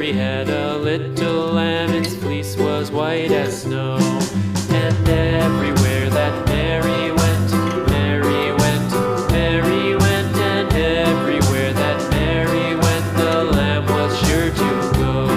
Mary had a little lamb, its fleece was white as snow. And everywhere that Mary went, Mary went, Mary went, and everywhere that Mary went, the lamb was sure to go.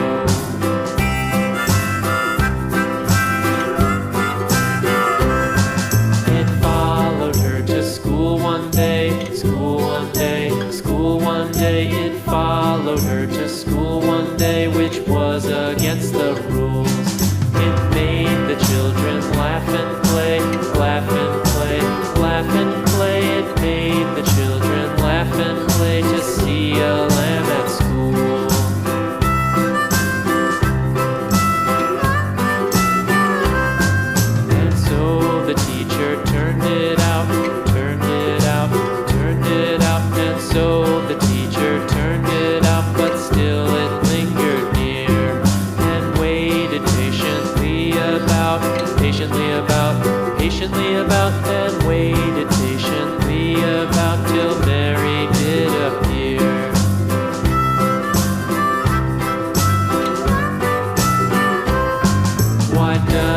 It followed her to school one day, school one day, school one day. It followed her to school one day, which was against the rules. It made the children laugh and play, laugh and play, laugh and play. It made the children laugh and play to see a lamb at school. And so the teacher turned it out, turned it out, turned it out. And so the teacher turned it out, but still it lingered near and waited patiently about, patiently about, patiently about, and waited patiently about till Mary did appear. Why does